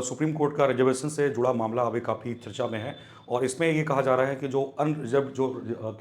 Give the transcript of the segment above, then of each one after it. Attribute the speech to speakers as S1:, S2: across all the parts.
S1: Supreme court का reservation से जुड़ा मामला अभी काफ़ी चर्चा में है और इसमें ये कहा जा रहा है कि जो अनरिजर्व जो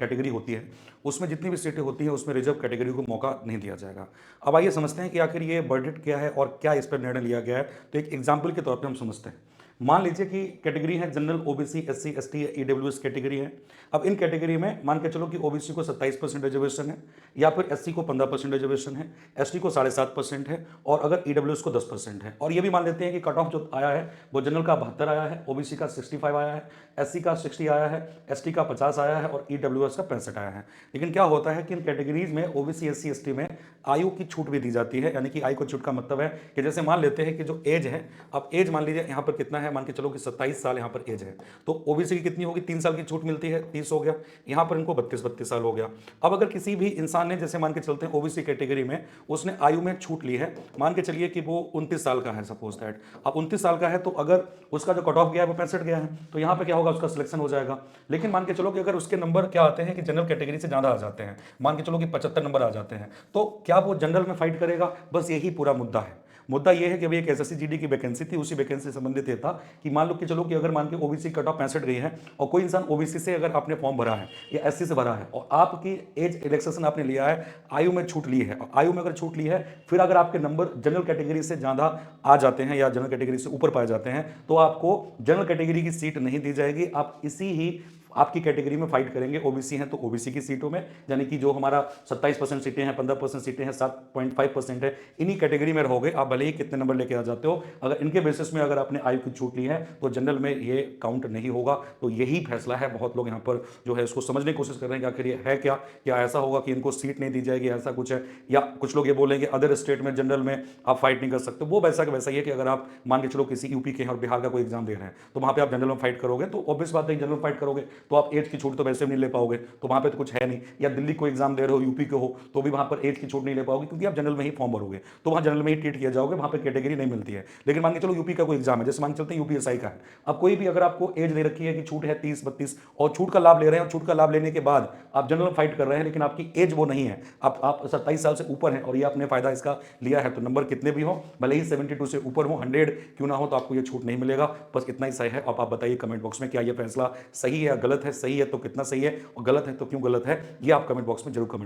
S1: कैटेगरी होती है उसमें जितनी भी सीटें होती हैं उसमें रिजर्व कैटेगरी को मौका नहीं दिया जाएगा। अब आइए समझते हैं कि आखिर ये वर्डिक्ट क्या है और क्या इस पर निर्णय लिया गया है। तो एक एग्जाम्पल के तौर पर हम समझते हैं। मान लीजिए कि कैटेगरी है general, OBC, SC, ST, EWS category है। अब इन कैटेगरी में मान के चलो कि ओबीसी को 27% रिजर्वेशन है, या फिर एससी को 15% रिजर्वेशन है, एसटी को 7.5% है, और अगर ईडब्ल्यूएस को 10% है। और ये भी मान लेते हैं कि कट ऑफ जो आया है वो जनरल का 72 आया है, ओबीसी का 65 आया है, एससी का 60 आया है, एसटी का 50 आया है और ईडब्ल्यूएस का 65 आया है। लेकिन क्या होता है कि इन कैटेगरीज में ओबीसी, एससी, एसटी में आयु की छूट भी दी जाती है। यानी कि आयु की छूट का मतलब है कि जैसे मान लेते हैं कि जो एज है, अब एज मान लीजिए यहाँ पर कितना है, मान के चलो कि 27 साल यहाँ पर एज है, तो ओबीसी की कितनी होगी, 3 साल की छूट मिलती है, 30 हो गया। यहाँ पर इनको 32 साल हो गया। अब अगर किसी भी इंसान ने, जैसे मान के चलते हैं ओबीसी कैटेगरी में उसने आयु में छूट ली है, मान के चलिए कि वो 29 साल का है, सपोज दैट। अब 29 साल का है तो अगर उसका जो कट ऑफ गया है वो 65 गया है, तो यहाँ पे क्या होगा, उसका सिलेक्शन हो जाएगा। लेकिन मान के चलो कि अगर उसके नंबर क्या आते हैं कि जनरल कैटेगरी से ज्यादा आ जाते हैं, मान के चलो कि 75 नंबर आ जाते हैं, तो क्या वो जनरल में फाइट करेगा? बस यही पूरा मुद्दा है। मुद्दा यह है कि अभी एक एसएससी जीडी की वैकेंसी थी, उसी वैकेंसी से संबंधित ये था कि मान लो कि चलो कि अगर मान के ओबीसी कट ऑफ 65 गई है और कोई इंसान ओबीसी से अगर आपने फॉर्म भरा है या एससी से भरा है और आपकी एज रिलैक्सेशन आपने लिया है, आयु में छूट ली है, और आयु में अगर छूट ली है, फिर अगर आपके नंबर जनरल कैटेगरी से ज्यादा आ जाते हैं या जनरल कैटेगरी से ऊपर पाए जाते हैं, तो आपको जनरल कैटेगरी की सीट नहीं दी जाएगी। आप इसी ही आपकी कैटेगरी में फाइट करेंगे। ओबीसी हैं तो ओबीसी की सीटों में, यानी कि जो हमारा 27% सीटें हैं, 15% सीटें हैं, 7.5% है, इन्हीं कैटेगरी में रहोगे। आप भले ही कितने नंबर लेके आ जाते हो, अगर इनके बेसिस में अगर आपने आयु की छूट ली है तो जनरल में ये काउंट नहीं होगा। तो यही फैसला है। बहुत लोग यहाँ पर जो है इसको समझने की कोशिश कर रहे हैं कि आखिर ये है क्या ऐसा होगा कि इनको सीट नहीं दी जाएगी, ऐसा कुछ है, या कुछ लोग ये बोलेंगे अदर स्टेट में जनरल में आप फाइट नहीं कर सकते। वो वैसा वैसा ही है कि अगर आप मान के चलो किसी यूपी के और बिहार का कोई एग्जाम दे रहे हैं तो वहां पे आप जनरल में फाइट करोगे, तो ऑब्वियस बात है जनरल फाइट करोगे तो आप एज की छूट तो वैसे भी नहीं ले पाओगे, तो वहां पे तो कुछ है नहीं। या दिल्ली को एग्जाम दे रहे हो, यूपी के हो, तो भी वहां पर एज की छूट नहीं ले पाओगे क्योंकि आप जनरल में ही फॉर्म भरोगे, तो वहां जनरल में ही ट्रीट किया जाओगे, वहां पर कैटेगरी नहीं मिलती है। लेकिन मान के चलो यूपी का कोई एग्जाम है, जैसे मान के चलते हैं यूपीएसआई का है, अब कोई भी अगर आपको एज दे रखी है कि छूट है 30-32 और छूट का लाभ ले रहे हैं, और छूट का लाभ लेने के बाद आप जनरल में फाइट कर रहे हैं, लेकिन आपकी एज वो नहीं है, आप 27 साल से ऊपर हैं और ये आपने फायदा इसका लिया है, तो नंबर कितने भी हो, भले ही 72 से ऊपर हो, 100 क्यों ना हो, तो आपको ये छूट नहीं मिलेगा। बस इतना ही सही है। अब आप बताइए कमेंट बॉक्स में क्या ये फैसला सही है या गलत है? सही है तो कितना सही है और गलत है तो क्यों गलत है, ये आप कमेंट बॉक्स में जरूर कमेंट